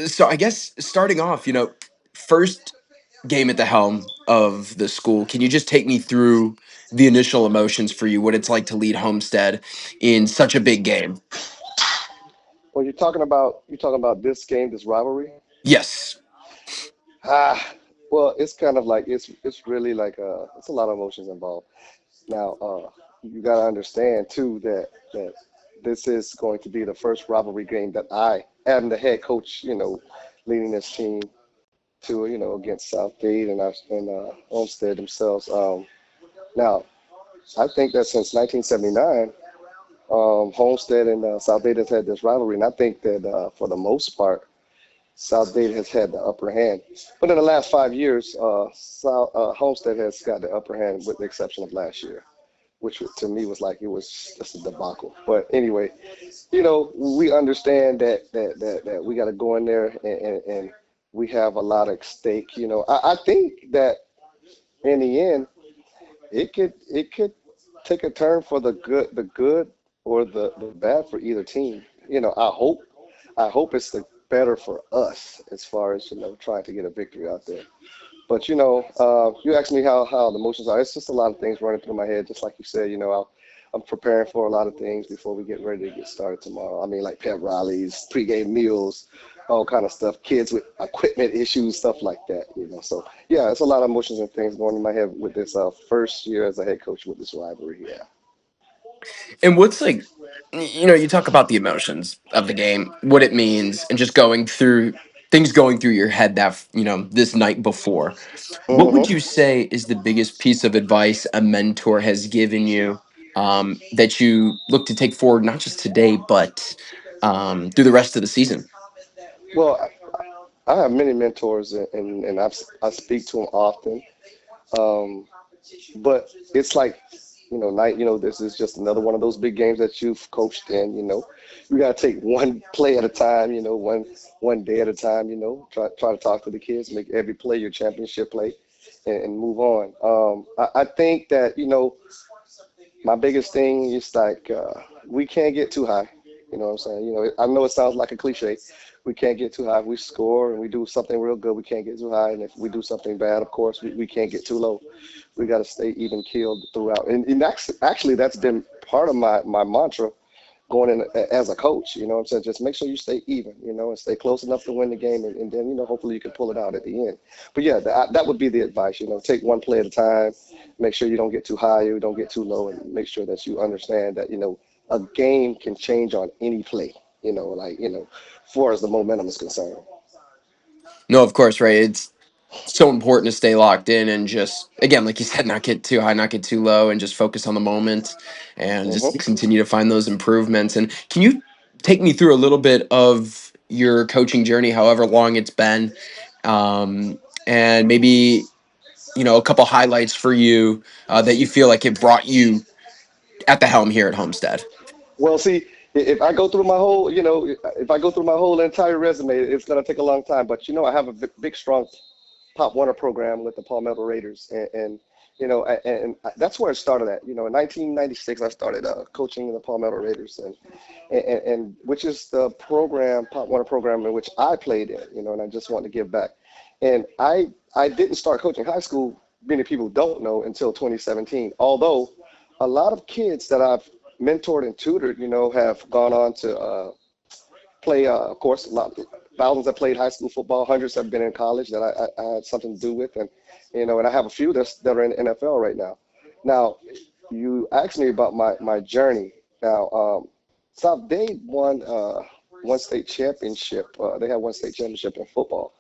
So I guess starting off, first game at the helm of the school. Can you just take me through the initial emotions for you, what it's like to lead Homestead in such a big game? Well, you're talking about this game, this rivalry. Yes. Ah, well, it's kind of like it's really like it's a lot of emotions involved. Now, you got to understand too that this is going to be the first rivalry game that I am the head coach, leading this team to, against South Dade and Homestead themselves. Now, I think that since 1979, Homestead and South Dade has had this rivalry, and I think that for the most part, South Dade has had the upper hand. But in the last 5 years, Homestead has got the upper hand, with the exception of last year, which to me was like it was just a debacle. But anyway, we understand that we got to go in there and we have a lot at stake. I think that in the end, it could take a turn for the good or the bad for either team. I hope it's the better for us as far as trying to get a victory out there. But you asked me how the emotions are. It's just a lot of things running through my head, just like you said. I'm preparing for a lot of things before we get ready to get started tomorrow. I mean, like pep rallies, pregame meals, all kind of stuff. Kids with equipment issues, stuff like that. So yeah, it's a lot of emotions and things going in my head with this first year as a head coach with this rivalry. Yeah. And what's like, you talk about the emotions of the game, what it means, and just going through things going through your head that, this night before. What would hmm you say is the biggest piece of advice a mentor has given you, that you look to take forward, not just today, but through the rest of the season? Well, I have many mentors, and I speak to them often. Um, But it's like, night, this is just another one of those big games that you've coached in, You got to take one play at a time, one day at a time, try to talk to the kids, make every play your championship play and move on. I think that, my biggest thing is like we can't get too high. You know what I'm saying? I know it sounds like a cliche. We can't get too high. If we score and we do something real good, we can't get too high. And if we do something bad, of course, we can't get too low. We got to stay even keeled throughout. And actually, that's been part of my mantra going in as a coach. You know what I'm saying? Just make sure you stay even, and stay close enough to win the game. And then, hopefully you can pull it out at the end. But yeah, that would be the advice. Take one play at a time. Make sure you don't get too high or you don't get too low. And make sure that you understand that, a game can change on any play, as far as the momentum is concerned. No, of course, right. It's so important to stay locked in and just, again, like you said, not get too high, not get too low, and just focus on the moment and just hmm continue to find those improvements. And can you take me through a little bit of your coaching journey, however long it's been, and maybe a couple highlights for you, that you feel like it brought you at the helm here at Homestead? Well, see, if I go through my whole, if I go through my whole entire resume, it's going to take a long time. But I have a big, strong Pop Warner program with the Palmetto Raiders, and that's where it started at. In 1996, I started coaching in the Palmetto Raiders, and which is the program, Pop Warner program, in which I played in. And I just want to give back. And I didn't start coaching high school. Many people don't know until 2017. Although a lot of kids that I've mentored and tutored, have gone on to play, of course, thousands have played high school football, hundreds have been in college that I had something to do with, and I have a few that are in the NFL right now. Now, you asked me about my journey. Now, South Dade won one state championship. They had one state championship in football,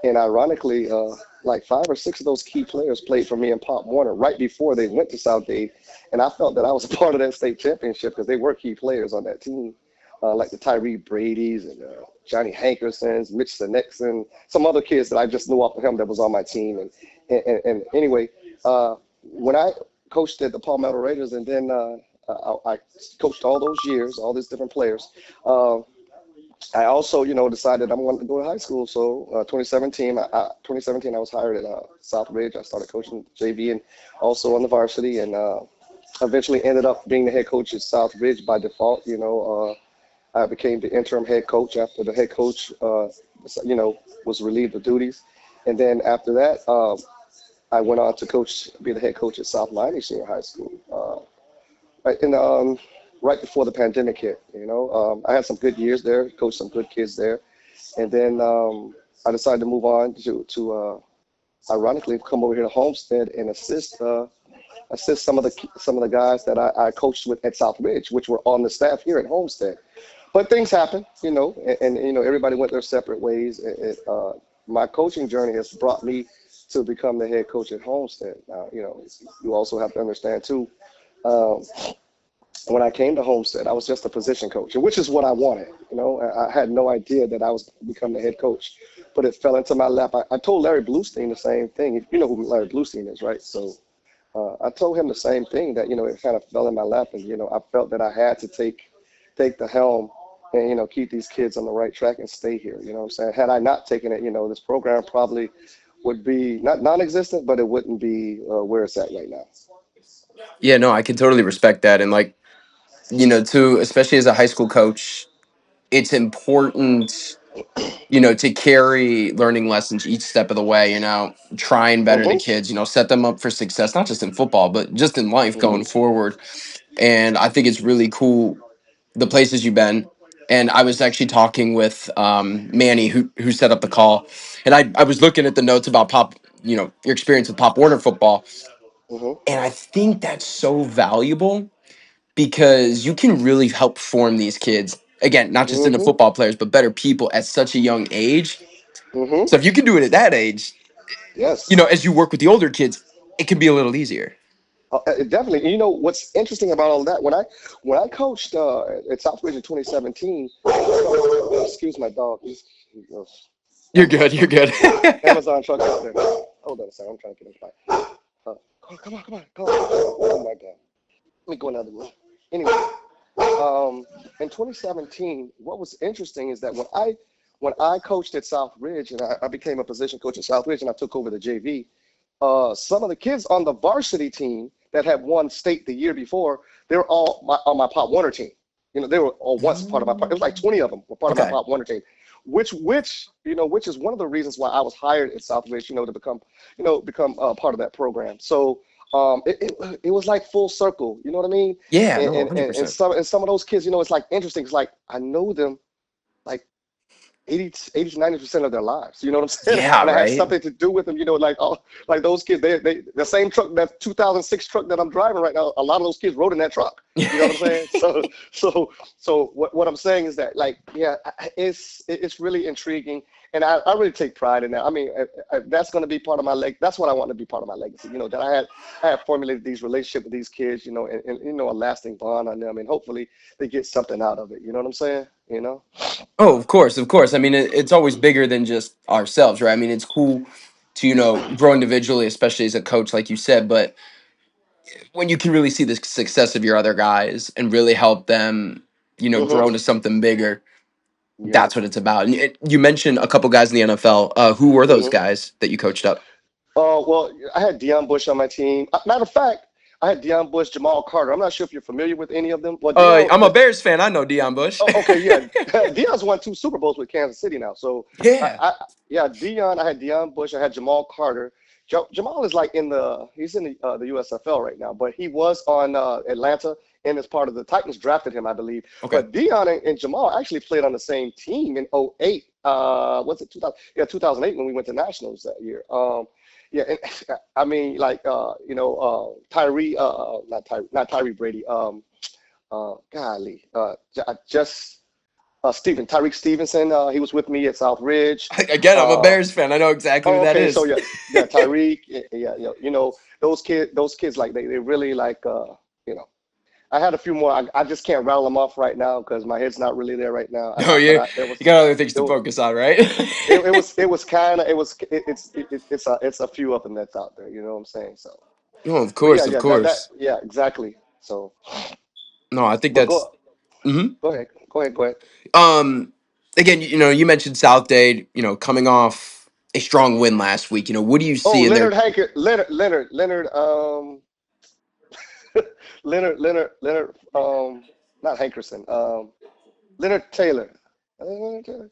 and ironically, like five or six of those key players played for me in Pop Warner right before they went to South Dade, and I felt that I was a part of that state championship because they were key players on that team, like the Tyree Brady's and Johnny Hankersons, Mitch Senexon, some other kids that I just knew off of him that was on my team. And anyway, when I coached at the Palmetto Raiders, and then I coached all those years, all these different players. Uh, I also, decided I wanted to go to high school. So 2017, I was hired at Southridge. I started coaching JV and also on the varsity, and eventually ended up being the head coach at Southridge by default. I became the interim head coach after the head coach, was relieved of duties. And then after that, I went on to be the head coach at South Miami Senior High School. Right before the pandemic hit, I had some good years there, coached some good kids there, and then I decided to move on to ironically come over here to Homestead and assist some of the guys that I coached with at South Ridge, which were on the staff here at Homestead. But things happen, and everybody went their separate ways. My coaching journey has brought me to become the head coach at Homestead. Now, you also have to understand too. Um, when I came to Homestead, I was just a position coach, which is what I wanted. I had no idea that I was become the head coach, but it fell into my lap. I told Larry Bluestein the same thing. You know who Larry Bluestein is, right? So I told him the same thing, that it kind of fell in my lap, and I felt that I had to take the helm and keep these kids on the right track and stay here. You know what I'm saying? Had I not taken it, this program probably would be not non-existent, but it wouldn't be where it's at right now. Yeah, no, I can totally respect that. And like, too, especially as a high school coach, it's important, to carry learning lessons each step of the way, try and better the Mhm. kids, set them up for success, not just in football, but just in life going Mhm. forward. And I think it's really cool the places you've been. And I was actually talking with Manny, who set up the call, and I was looking at the notes about your experience with Pop Warner football, Mhm. and I think that's so valuable because you can really help form these kids again, not just into Mhm. football players, but better people at such a young age. Mhm. So if you can do it at that age, Yes. as you work with the older kids, it can be a little easier. Definitely. You know what's interesting about all that? When I coached at Southbridge in 2017, excuse my dog. Those You're good. You're good. Amazon truck out there. Hold on a second. I'm trying to get him quiet. Come on. Oh my God. Let me go another room. Anyway, in 2017, what was interesting is that when I coached at South Ridge, and I became a position coach at South Ridge, and I took over the JV, some of the kids on the varsity team that had won state the year before, they were all on my Pop Warner team. They were all once part of my. It was like 20 of them were part of my Okay. Pop Warner team, which is one of the reasons why I was hired at South Ridge, to become part of that program. So it was like full circle. You know what I mean? Yeah. And No. and, and, and 100%. some of those kids, it's like interesting. It's like I know them like 80 to 90% of their lives. You know what I'm saying? Yeah. And I had Right. something to do with them. Like those kids, they the same truck, that 2006 truck that I'm driving right now. A lot of those kids rode in that truck. You know what I'm saying? So what I'm saying is that, like, yeah, it's really intriguing, and I really take pride in that. I mean, that's going to be part of my leg. That's what I want to be part of my legacy. That I had formulated these relationships with these kids. And a lasting bond on them, and hopefully they get something out of it. You know what I'm saying? Oh, of course, of course. I mean, it's always bigger than just ourselves, right? I mean, it's cool to grow individually, especially as a coach, like you said. But when you can really see the success of your other guys and really help them, grow Hmm. into something bigger, Yeah. that's what it's about. And you mentioned a couple guys in the NFL. Who were those Hmm. guys that you coached up? Well, I had Deion Bush on my team. Matter of fact, I had Deion Bush, Jamal Carter. I'm not sure if you're familiar with any of them. Well, I'm a Bears fan. I know Deion Bush. oh, okay, yeah. Deion's won two Super Bowls with Kansas City now. So, Yeah. yeah, Deion. I had Deion Bush. I had Jamal Carter. Jamal is like he's in the USFL right now, but he was on Atlanta and as part of the Titans drafted him, I believe. Okay. But Deion and Jamal actually played on the same team in '08. Was it 2000? Yeah, 2008 when we went to nationals that year. Yeah, and I mean, like, Tyree, not Tyree Brady. Golly, just Stephen Tyreek Stevenson. He was with me at South Ridge. Again, I'm a Uh, Bears fan. I know exactly who oh, that okay, so is. yeah, yeah, Tyreek. Yeah, those kids, like they really like, I had a few more. I just can't rattle them off right now because my head's not really there right now. No, But there you was got other things to there was focus on, right? it was kind of it's a few of them that's out there. You know what I'm saying? So, No, of but yeah, course, of yeah, that course. yeah, exactly. So, No, I think but that's. Mhm. go ahead. Um, again, you mentioned South Dade, coming off a strong win last week. What do you Oh, see in Leonard their? Hanker, Leonard, Leonard, not Hankerson. Leonard Taylor. Leonard Taylor.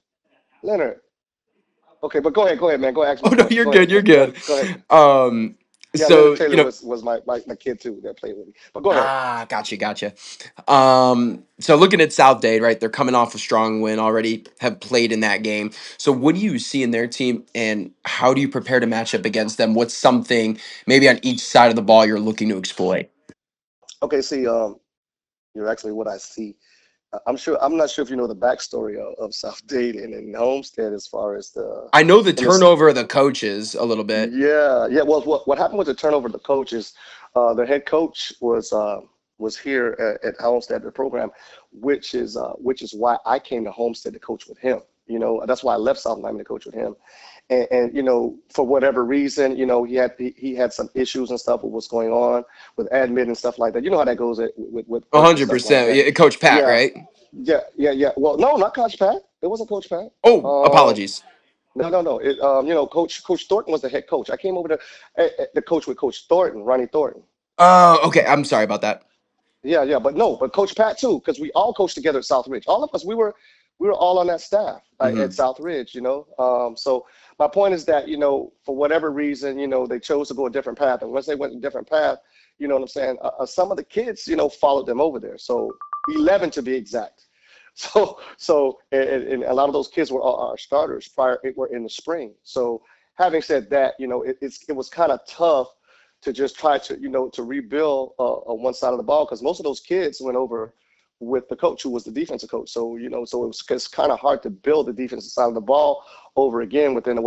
Leonard. Okay, but go ahead, man. Go ahead, ask Oh me a no, question. you're good. You're Go ahead, good. go ahead. Um, Yeah, Leonard so Taylor was my kid too that played with me. But go ahead. gotcha, gotcha. So looking at South Dade, right? They're coming off a strong win already. Have played in that game. So what do you see in their team, and how do you prepare to match up against them? What's something maybe on each side of the ball you're looking to exploit? Okay, see, you're actually what I see. I'm not sure if you know the backstory of South Dade and Homestead as far as the I know the in this. turnover of the coaches a little bit. Yeah, yeah. Well, what happened with the turnover of the coaches? The head coach was here at Homestead, the program, which is why I came to Homestead to coach with him. You know, that's why I left South Miami to coach with him. And you know, for whatever reason, you know, he had some issues and stuff with what's going on with admin and stuff like that. You know how that goes with A work and hundred stuff like percent. that. Yeah, Coach Pat, Yeah, right? yeah. Well, no, not Coach Pat. It wasn't Coach Pat. Oh, Um, apologies. no. You know, Coach Thornton was the head coach. I came over to coach with Coach Thornton, Ronnie Thornton. Oh, okay. I'm sorry about that. Yeah. But no, but Coach Pat too, because we all coached together at Southridge. All of us, we were all on that staff at Hmm. Southridge. You know, so my point is that you know, for whatever reason, you know, they chose to go a different path, and once they went a different path, you know what I'm saying? Some of the kids, you know, followed them over there. So 11 to be exact. And a lot of those kids were our starters were in the spring. So having said that, you know, it was kind of tough to just try to, you know, to rebuild on one side of the ball because most of those kids went over with the coach who was the defensive coach. So, you know, so it's kind of hard to build the defensive side of the ball over again within 3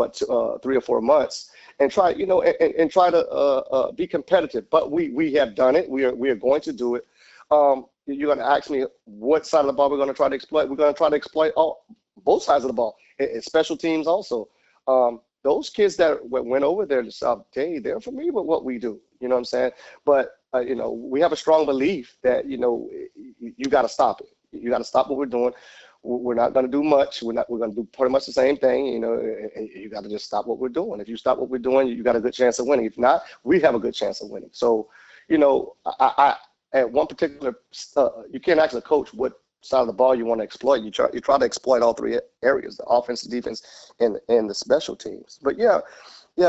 or 4 months and try, you know, and try to be competitive. But we have done it. We are going to do it. You're going to ask me what side of the ball we're going to try to exploit. We're going to try to exploit both sides of the ball, and special teams also. Those kids that went over there to South Day, they're familiar with what we do. You know what I'm saying? But you know, we have a strong belief that you know you got to stop it. You got to stop what we're doing. We're not going to do much. We're going to do pretty much the same thing. You know, and you got to just stop what we're doing. If you stop what we're doing, you got a good chance of winning. If not, we have a good chance of winning. So, you know, at one particular, you can't ask a coach what side of the ball you want to exploit. You try to exploit all three areas: the offense, the defense, and the special teams. But yeah,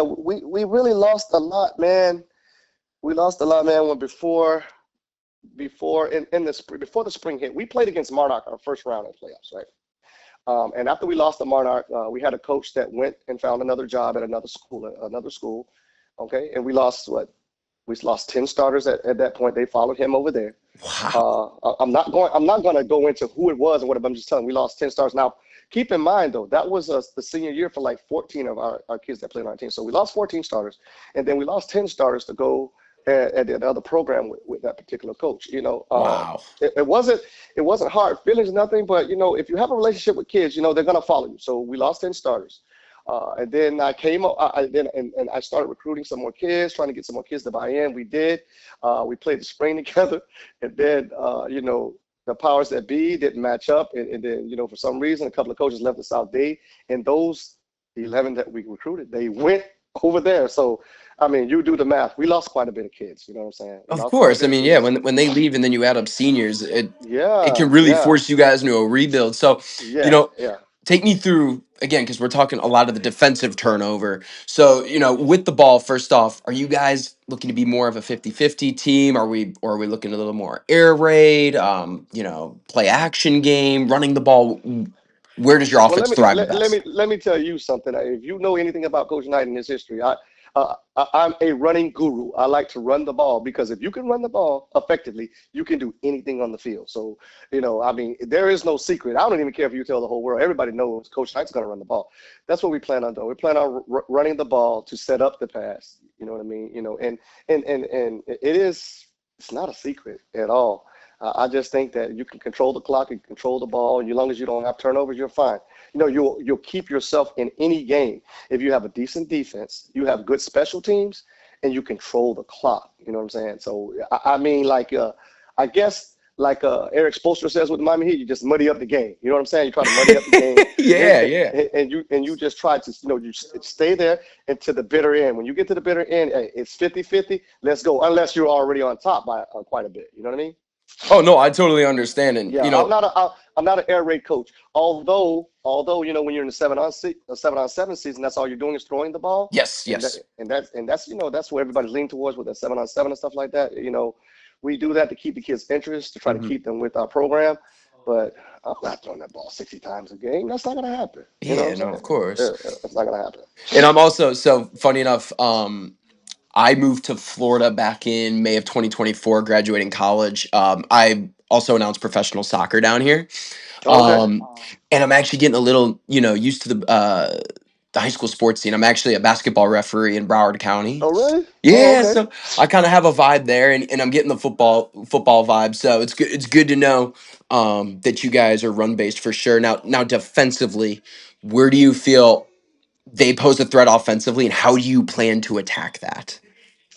we really lost a lot, man. We lost a lot, man. When before in the spring before the spring hit, we played against Monarch our first round in playoffs, right? And after we lost to Monarch, we had a coach that went and found another job at another school, okay, and we lost what? We lost 10 starters at that point. They followed him over there. Wow. I'm not going to go into who it was and what. I'm just telling you, we lost 10 stars. Now, keep in mind though, that was the senior year for like 14 of our kids that played on our team. So we lost 14 starters, and then we lost 10 starters to go at the other program with that particular coach. You know, Wow. it wasn't hard feelings, nothing. But you know, if you have a relationship with kids, you know they're gonna follow you. So we lost 10 starters. And then I came up, and I started recruiting some more kids, trying to get some more kids to buy in. We did. We played the spring together, and then you know the powers that be didn't match up, and then you know for some reason a couple of coaches left the South Day, and those 11 that we recruited, they went over there. So I mean, you do the math. We lost quite a bit of kids. You know what I'm saying? We Of lost quite a course. I bit of mean, yeah, kids. when they leave and then you add up seniors, it can Yeah, really yeah, force you guys into a rebuild. So, you yeah, know, yeah. take me through again because we're talking a lot of the defensive turnover. So, you know, with the ball, first off, are you guys looking to be more of a 50-50 team? Are we looking a little more air raid, you know, play action game, running the ball? Where does your Well, offense thrive the best? let me tell you something. If you know anything about Coach Knight and his history, I'm a running guru. I like to run the ball because if you can run the ball effectively, you can do anything on the field. So, you know, I mean, there is no secret. I don't even care if you tell the whole world. Everybody knows Coach Knight's going to run the ball. That's what we plan on doing. We plan on running the ball to set up the pass. You know what I mean? You know, and it's not a secret at all. I just think that you can control the clock and control the ball, and as long as you don't have turnovers, you're fine. You know, you'll keep yourself in any game if you have a decent defense, you have good special teams, and you control the clock. You know what I'm saying? So I mean, like I guess like Eric Spoelstra says with Miami Heat, you just muddy up the game. You know what I'm saying? You try to muddy up the game, Yeah, yeah. and you just try to you stay there until the bitter end. When you get to the bitter end, hey, it's 50-50. Let's go. Unless you're already on top by quite a bit. You know what I mean? Oh no, I totally understand, and Yeah, you know, I'm not an air raid coach. Although when you're in the 7-on-7 season, that's all you're doing is throwing the ball, Yes, and yes. that's where everybody's leaning towards with the 7-on-7 and stuff like that. We do that to keep the kids' interest, to try to Hmm. keep them with our program. But I'm not throwing that ball 60 times a game. That's not gonna happen. You know Yeah, what I'm no, of saying? course. Yeah, that's not gonna happen. And I'm also, so funny enough, I moved to Florida back in May of 2024, graduating college. I also announced professional soccer down here. Oh, okay. Um, and I'm actually getting a little, used to the high school sports scene. I'm actually a basketball referee in Broward County. Oh, really? Oh, Yeah, okay. so I kind of have a vibe there, and I'm getting the football vibe. So it's good. It's good to know that you guys are run based for sure. Now defensively, where do you feel they pose a threat offensively, and how do you plan to attack that?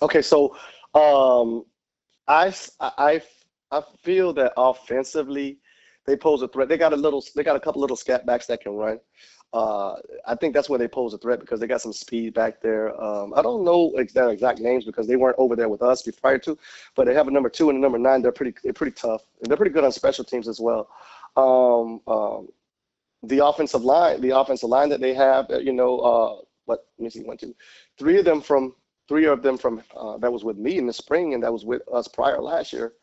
Okay, so um, I, I, I feel that offensively they pose a threat. They got a couple little scat backs that can run. Uh, I think that's where they pose a threat because they got some speed back there. I don't know their exact names because they weren't over there with us prior to, but they have a number 2 and a number 9. They're pretty tough and they're pretty good on special teams as well. Um, um, the offensive line that they have, let me see, one, two, three of them from that was with me in the spring, and that was with us prior last year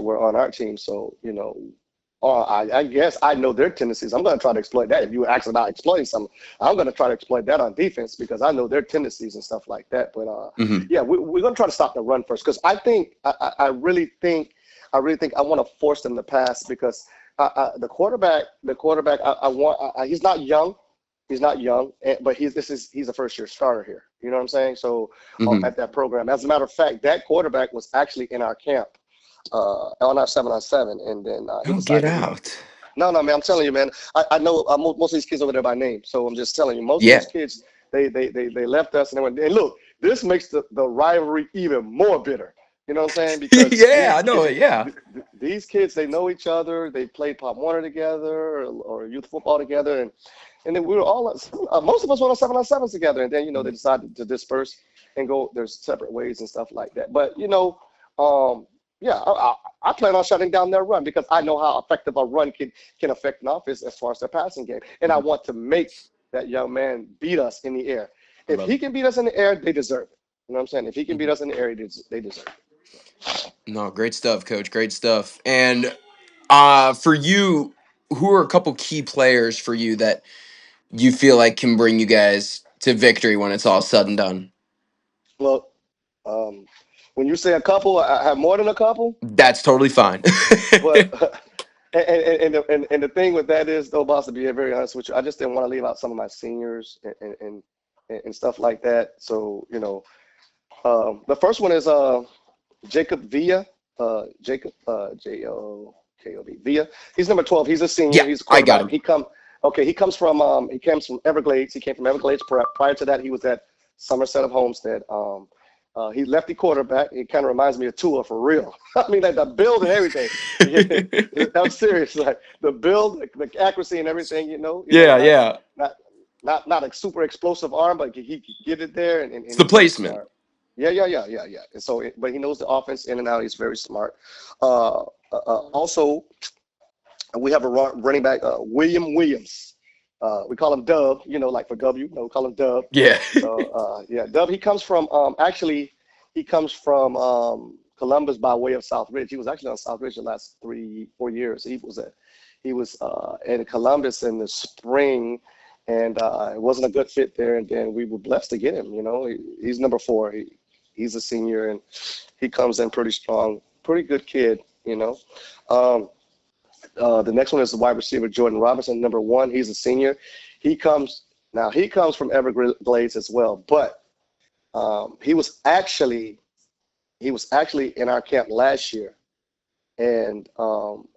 were on our team. So, I guess I know their tendencies. I'm going to try to exploit that. If you ask about exploiting something, I'm going to try to exploit that on defense because I know their tendencies and stuff like that. But Hmm. yeah, we're going to try to stop the run first because I really think I want to force them to pass because the quarterback, he's not young. He's not young, but he's a first year starter here. You know what I'm saying? So Hmm. at that program, as a matter of fact, that quarterback was actually in our camp on our 7-on-7, and then he Oh, get decided he. out! No, no, man, I'm telling you, man. I know most of these kids over there by name, so I'm just telling you, most of Yeah, those kids they left us and they went. And look, this makes the rivalry even more bitter. You know what I'm saying? Because yeah, I know it. Yeah. these kids they know each other. They played Pop Warner together or youth football together, and then we were all most of us went on 7-on-7s together, and then they decided to disperse and go their separate ways and stuff like that. But yeah, I plan on shutting down their run because I know how effective a run can affect an offense as far as their passing game, and I Mhm. want to make that young man beat us in the air. I If love he it. can beat us in the air, they deserve it. You know what I'm saying? If he can beat Mhm. us in the air, they deserve No, great stuff, Coach. Great stuff. And for you, who are a couple key players for you that you feel like can bring you guys to victory when it's all said and done? it. Well, um, when you say a couple, I have more than a couple, That's totally fine. but and the thing with that is, though, boss, to be very honest with you, I just didn't want to leave out some of my seniors and stuff like that. So the first one is Jacob Villa, Jacob Villa. He's number 12. He's a senior. Yeah, He's a I got quarterback. him. Okay. He comes from Everglades. He came from Everglades. Prior to that, he was at Somerset of Homestead. He lefty quarterback. He kind of reminds me of Tua for real. I mean, like the build and everything. Yeah, I'm serious. Like the build, the accuracy and everything. Yeah, Not yeah. not not a super explosive arm, but he could get it there, It's and the he's very placement. smart. Yeah, yeah, yeah, yeah, yeah. And so, but he knows the offense in and out. He's very smart. Uh, Also, we have a running back, William Williams. We call him Dub, like for W. We call him Dub. Yeah. So, yeah, Dub. He comes from actually, he comes from Columbus by way of South Ridge. He was actually on South Ridge the last 3 4 years. He was in Columbus in the spring, and it wasn't a good fit there. And then we were blessed to get him. He's number 4. He's a senior, and he comes in pretty strong, pretty good kid. Um, the next one is the wide receiver Jordan Robinson, number 1. He's a senior. He comes he comes from Everglades as well, but he was actually in our camp last year and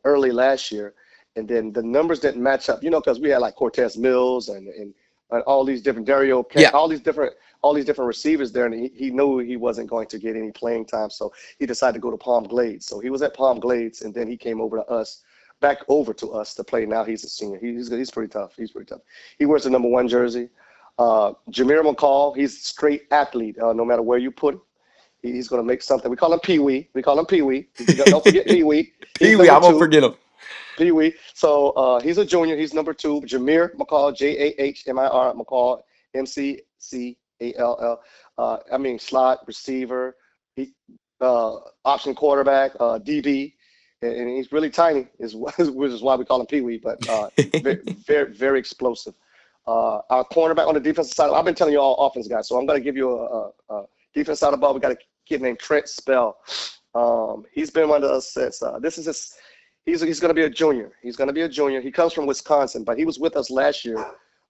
early last year, and then the numbers didn't match up. Because we had like Cortez Mills and all these different Yeah. all these different receivers there, and he knew he wasn't going to get any playing time, so he decided to go to Palm Glades. So he was at Palm Glades, and then he came back over to us to play. Now he's a senior. He's pretty tough. He's pretty tough. He wears the number 1 jersey. Jameer McCall, he's a straight athlete. No matter where you put him, he's going to make something. We call him Pee Wee. We call him Pee Wee. Don't forget Pee Wee. Pee He's Wee, number I won't 2. forget him. Pee Wee. So he's a junior. He's number two. Jameer McCall, Jahmir McCall, McCall. I mean, slot receiver, he, option quarterback, DB, and he's really tiny, is which is why we call him Pee Wee. But very, very, very explosive. Our cornerback on the defensive side. I've been telling you all offense guys, so I'm going to give you a defense side of the ball. We got a kid named Trent Spell. He's been one of us since this is his. He's going to be a junior. He's going to be a junior. He comes from Wisconsin, but he was with us last year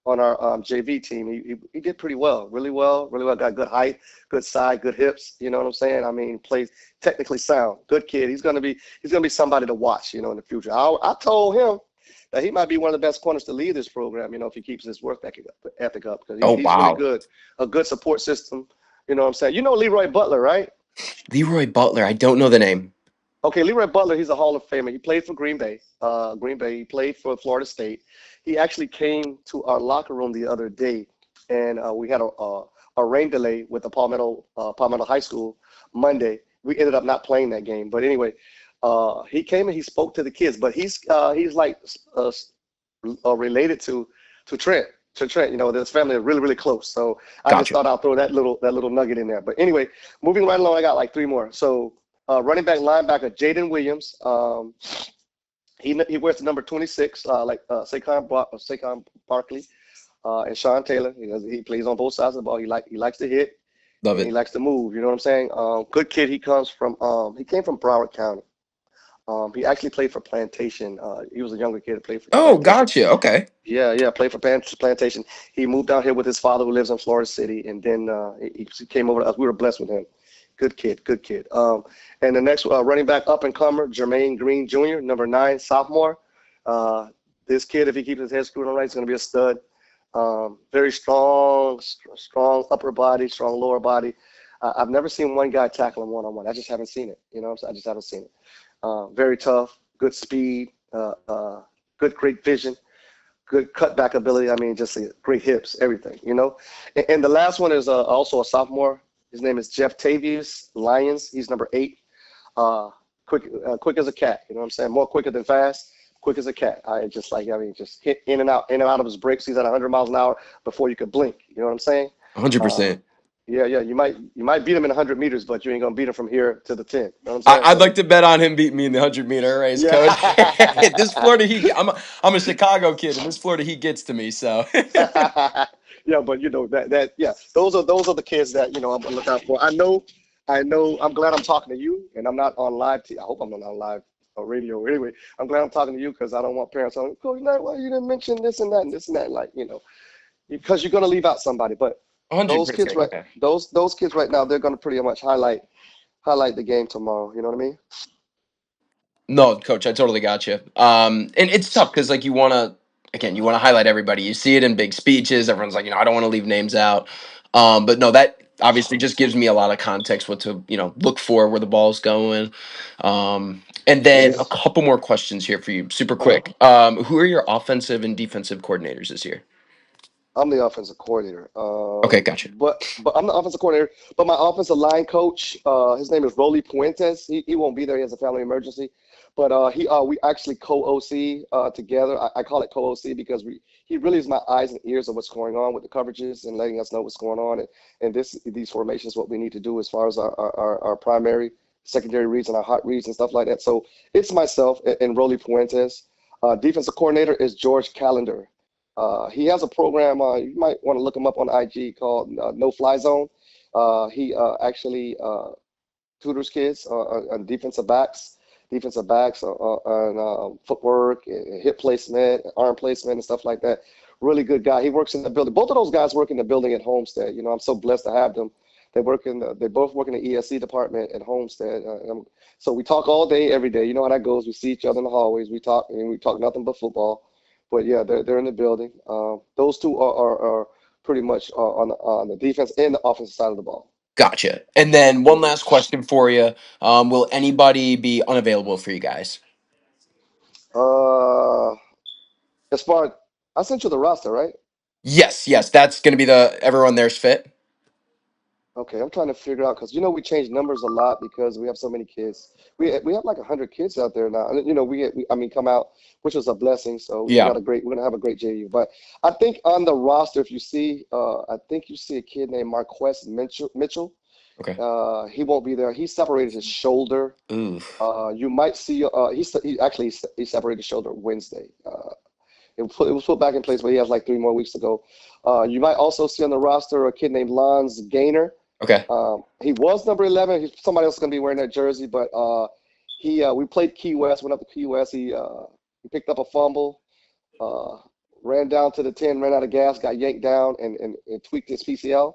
on our JV team. He did pretty well, really well, really well. Got good height, good side, good hips. You know what I'm saying? I mean, plays technically sound. Good kid. He's gonna be somebody to watch. You know, in the future. I told him that he might be one of the best corners to lead this program. You know, if he keeps his work ethic up, because Oh he's really wow, good. A good support system. You know what I'm saying? You know Leroy Butler, right? Leroy Butler. I don't know the name. Okay, Leroy Butler, he's a Hall of Famer. He played for Green Bay. Green Bay. He played for Florida State. He actually came to our locker room the other day, and we had a rain delay with the Palmetto High School Monday. We ended up not playing that game, but anyway, he came and he spoke to the kids. But he's like related to Trent. To Trent, you know, this family is really really close. So I just Gotcha. thought I'll throw that little nugget in there. But anyway, moving right along, I got like three more. So running back linebacker Jaden Williams. He wears the number 26, like Saquon Barkley and Sean Taylor. He plays on both sides of the ball. He likes to hit Love and he it. likes to move. You know what I'm saying? Good kid. He came from Broward County. He actually played for Plantation. He was a younger kid that played for Oh, Plantation. gotcha. Okay. Yeah, yeah, played for Plantation. He moved down here with his father who lives in Florida City, and then he came over to us. We were blessed with him. Good kid, good kid. And the next running back up and comer, Jermaine Green Jr., number 9, sophomore. Uh, this kid, if he keeps his head screwed on right, is going to be a stud. Very strong, strong upper body, strong lower body. I've never seen one guy tackle him one on one. I just haven't seen it. You know, I just haven't seen it. Very tough, good speed, good, great vision, good cutback ability. I mean, just great hips, everything, you know. And the last one is also a sophomore. His name is Jeff Tavius Lyons. He's number 8. Uh, quick as a cat. You know what I'm saying? More quicker than fast. Quick as a cat. Just hit in and out of his breaks. He's at 100 miles an hour before you could blink. You know what I'm saying? Uh, 100%. yeah, yeah. You might beat him in 100 meters, but you ain't gonna beat him from here to the 10. You know what I'm saying? I'd So like to bet on him beating me in the 100-meter race, coach. yeah. This Florida Heat, I'm a Chicago kid, and this Florida Heat gets to me. So, Yeah, but you know that yeah, those are the kids that I'm gonna look out for. I know. I'm glad I'm talking to you, and I'm not on live. I hope I'm not on live radio. Anyway, I'm glad I'm talking to you because I don't want parents on. Coach, why you didn't mention this and that and this and that? Like because you're gonna leave out somebody. But those kids 100%. right, Okay. those kids right now, they're gonna pretty much highlight the game tomorrow. You know what I mean? No, coach, I totally got you. And it's tough because like you want to highlight everybody. You see it in big speeches. Everyone's like, I don't want to leave names out. But no, that obviously just gives me a lot of context what to look for where the ball's going. And then a Yes. couple more questions here for you, super Uh-huh. quick. Who are your offensive and defensive coordinators this year? I'm the offensive coordinator. Okay, gotcha. But I'm the offensive coordinator. But my offensive line coach, his name is Rolly Puentes. He won't be there. He has a family emergency. But we actually co-OC together. I call it co-OC because he really is my eyes and ears of what's going on with the coverages and letting us know what's going on. And these formations, what we need to do as far as our primary, secondary reads and our hot reads and stuff like that. So it's myself and Rolly Puentes. Defensive coordinator is George Calendar. He has a program. You might want to look him up on IG called No Fly Zone. He actually tutors kids on defensive backs on footwork, and hip placement, arm placement, and stuff like that. Really good guy. He works in the building. Both of those guys work in the building at Homestead. I'm so blessed to have them. They both work in the ESC department at Homestead. So we talk all day, every day. You know how that goes. We see each other in the hallways. We talk and we talk nothing but football. But yeah, they're in the building. Those two are pretty much on the defense and the offensive side of the ball. Gotcha. And then one Mhm. last question for you. Will anybody be unavailable for you guys? Uh, as far as I sent you the roster, right? Yes, yes. That's going to be the everyone there's fit. Okay, I'm trying to figure out because we change numbers a lot because we have so many kids. We have like 100 kids out there now. And, I mean come out, which was a blessing. So Yeah. we're gonna have a great JU. But I think on the roster, if you see, I think you see a kid named Marquess Mitchell. Okay. He won't be there. He separated his shoulder. Ooh. You might see. He separated his shoulder Wednesday. It was put back in place, but he has like 3 more weeks to go. You might also see on the roster a kid named Lons Gainer. Okay. He was number 11. Somebody else is going to be wearing that jersey, but we played Key West, went up to Key West. He picked up a fumble, uh, ran down to the 10, ran out of gas, got yanked down, and tweaked his PCL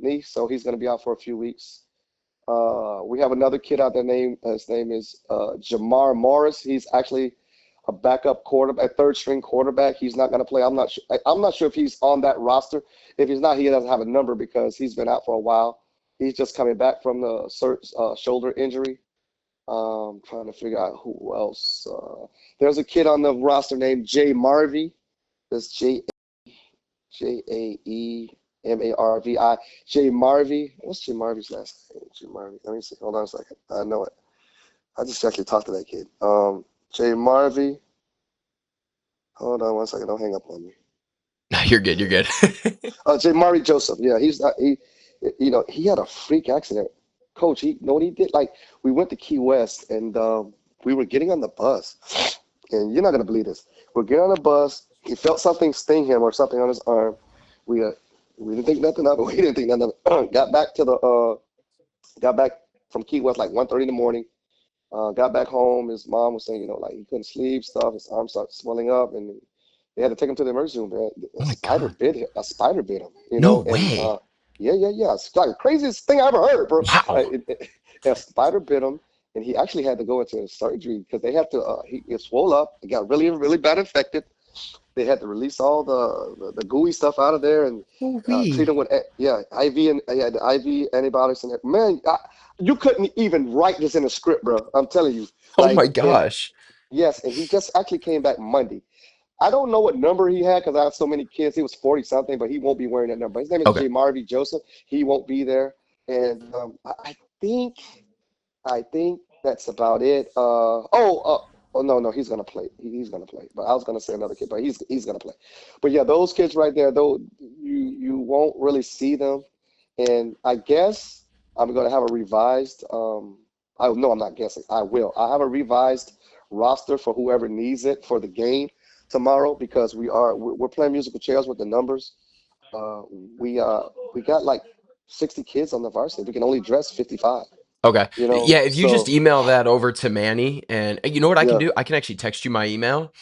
knee, so he's going to be out for a few weeks. We have another kid out there his name is Jamar Morris. He's actually a backup quarterback, a third string quarterback. He's not going to play. I'm not sure if he's on that roster. If he's not, he doesn't have a number because he's been out for a while. He's just coming back from the shoulder injury. Trying to figure out who else. There's a kid on the roster named Jay Marvey. That's Jaemarvi. Jay Marvey. What's Jay Marvey's last name? Jay Marvey. Let me see. Hold on a second. I know it. I just actually talked to that kid. Jay Marvey. Hold on one second. Don't hang up on me. No, you're good. You're good. Jay Marvey Joseph. Yeah, he's not. He had a freak accident. Coach, he know what he did? Like we went to Key West and we were getting on the bus, and you're not gonna believe this. We're getting on the bus. He felt something sting him or something on his arm. We uh, we didn't think nothing of it. We didn't think nothing of it. Got back from Key West like 1:30 in the morning. Got back home. His mom was saying, like he couldn't sleep, stuff. His arm started swelling up, and they had to take him to the emergency room. Man. Oh my God. A spider bit him, No and way. yeah, yeah, yeah. It's like the craziest thing I ever heard, bro. Wow. A spider bit him, and he actually had to go into surgery because they had to. It swole up. It got really, really bad infected. They had to release all the gooey stuff out of there and treat Wee. him with IV and the IV antibiotics and man, you couldn't even write this in a script, bro. I'm telling you, Oh my like and gosh. yes, and he just actually came back Monday. I don't know what number he had because I have so many kids. He was 40 something, but he won't be wearing that number. His name is Okay. J. Marvy Joseph. He won't be there, and think I think that's about it. Oh no, he's gonna play. He's gonna play. But I was gonna say another kid, but he's gonna play. But yeah, those kids right there, though, you won't really see them. And I guess I'm gonna have a revised. I no, I'm not guessing. I will. I have a revised roster for whoever needs it for the game tomorrow because we're playing musical chairs with the numbers. Uh, we got like 60 kids on the varsity. We can only dress 55. Okay. Yeah, if you just So email that over to Manny, and you know what I can yeah, do? I can actually text you my email,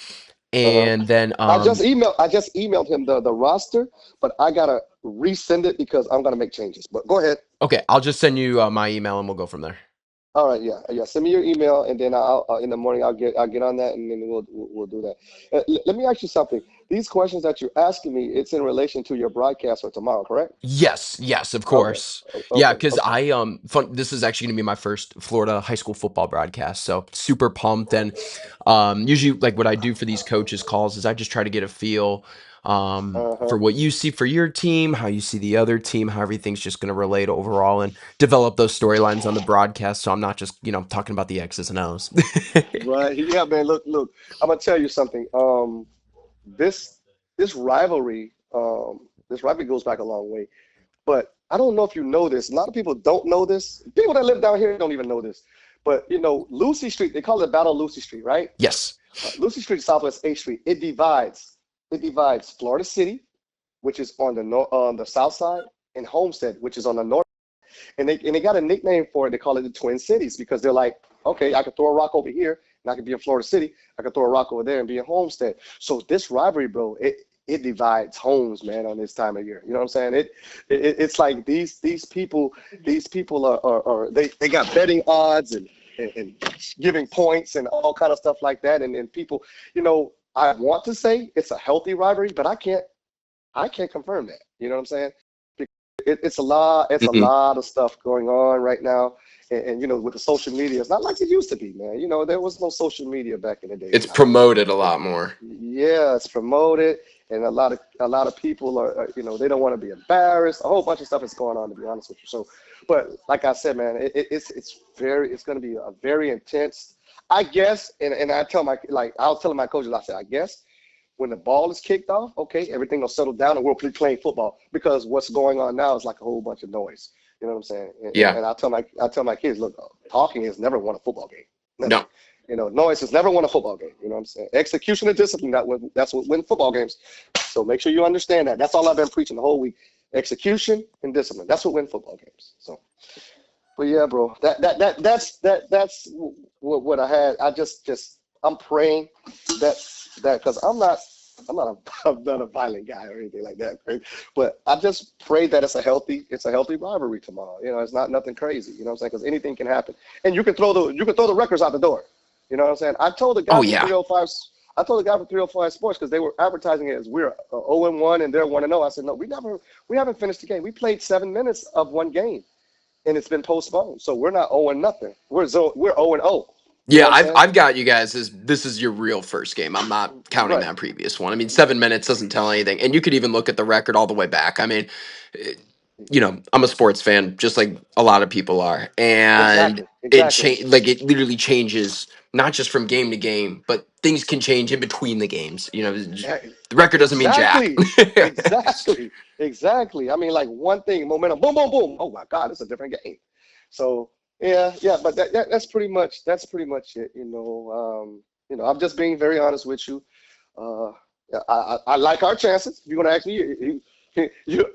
uh-huh. and then I just emailed him the roster, but I gotta resend it because I'm gonna make changes. But go ahead. okay, I'll just send you my email and we'll go from there. All right, yeah, yeah. Send me your email, and then I'll in the morning I'll get on that, and then we'll do that. Let me ask you something. These questions that you're asking me, it's in relation to your broadcast for tomorrow, correct? Yes, yes, of Okay, course. Yeah, okay, because okay. this is actually gonna be my first Florida high school football broadcast, so super pumped. And usually, like what I do for these coaches calls is I just try to get a feel Uh-huh. for what you see for your team, how you see the other team, how everything's just gonna relate overall, and develop those storylines on the broadcast. So I'm not just talking about the X's and O's. Right. Yeah, man. Look. I'm gonna tell you something. This this rivalry goes back a long way. But I don't know if you know this. A lot of people don't know this. People that live down here don't even know this. But Lucy Street, they call it Battle of Lucy Street, right? Yes. Lucy Street, Southwest 8th Street. It divides Florida City, which is on the south side, and Homestead, which is on the north. And they got a nickname for it. They call it the Twin Cities because they're like, okay, I could throw a rock over here and I could be in Florida City. I could throw a rock over there and be in Homestead. So this rivalry, bro, it divides homes, man, on this time of year. You know what I'm saying? It's like these people are they got betting odds and giving points and all kind of stuff like that. And people, I want to say it's a healthy rivalry, but I can't confirm that. You know what I'm saying? It's a Mhm. lot of stuff going on right now, and with the social media, it's not like it used to be, man. There was no social media back in the day. It's promoted a lot more. Yeah, it's promoted, and a lot of people are, they don't want to be embarrassed. A whole bunch of stuff is going on, to be honest with you. So, but like I said, man, it's going to be a very intense. I guess, and I was telling my coaches, I said, I guess when the ball is kicked off, okay, everything will settle down and we'll be playing football, because what's going on now is like a whole bunch of noise. You know what I'm saying? Yeah. And I tell my kids, look, talking has never won a football game. Never. No. Noise has never won a football game. You know what I'm saying? Execution and discipline, that's what win football games. So make sure you understand that. That's all I've been preaching the whole week. Execution and discipline. That's what win football games. So, but yeah, bro, that's what I had. I'm praying that because I'm not a violent guy or anything like that, right? But I just pray that it's a healthy rivalry tomorrow. It's not nothing crazy. You know what I'm saying? Because anything can happen, and you can throw the records out the door. You know what I'm saying? Oh yeah. I told the guy from 305 Sports, because they were advertising it as we're 0-1 and they're 1-0. I said, no, we haven't finished the game. We played 7 minutes of one game, and it's been postponed. So we're not 0 nothing. We're 0-0. You know Yeah, what I'm I've saying? I've got you guys as this is your real first game. I'm not counting Right. that previous one. I mean, 7 minutes doesn't tell anything, and you could even look at the record all the way back. I mean, eh, I'm a sports fan, just like a lot of people are, and Exactly. Exactly. it literally changes not just from game to game, but things can change in between the games. Eh, The record doesn't mean jack. Exactly. Exactly. Exactly. I mean, like one thing, momentum, boom, boom, boom. Oh my God, it's a different game. So yeah, yeah, but that's pretty much it. I'm just being very honest with you. Uh, yeah, I like our chances. If you're gonna ask me,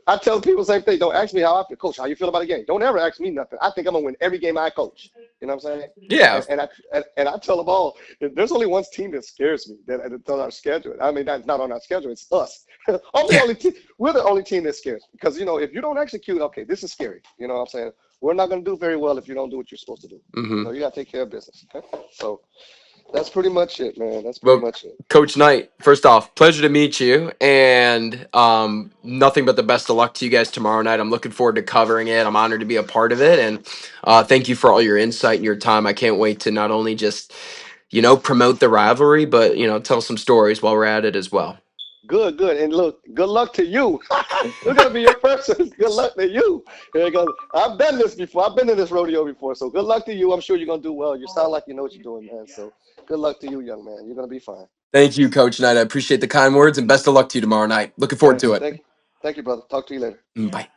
I tell people the same thing. Don't ask me how I feel, coach. How you feel about the game? Don't ever ask me nothing. I think I'm gonna win every game I coach. You know what I'm saying? Yeah, And I tell them all, there's only one team that scares me that's on our schedule. I mean, that's not on our schedule. It's us. yeah. We're the only team that scares, because if you don't execute, okay, this is scary. You know what I'm saying? We're not gonna do very well if you don't do what you're supposed to do. Hmm. You gotta take care of business. Okay? So that's pretty much it, man. That's pretty Well, much it. Coach Knight, first off, pleasure to meet you, and nothing but the best of luck to you guys tomorrow night. I'm looking forward to covering it. I'm honored to be a part of it, and thank you for all your insight and your time. I can't wait to not only just promote the rivalry, but tell some stories while we're at it as well. Good, good. And look, good luck to you. It's gonna be your first. Good luck to you. Because I've done this before. I've been in this rodeo before. So good luck to you. I'm sure you're gonna do well. You sound like you know what you're doing, man. So good luck to you, young man. You're gonna be fine. Thank you, Coach Knight. I appreciate the kind words, and best of luck to you tomorrow night. Looking forward Thank, to it. thank, thank you, brother. Talk to you later. Bye.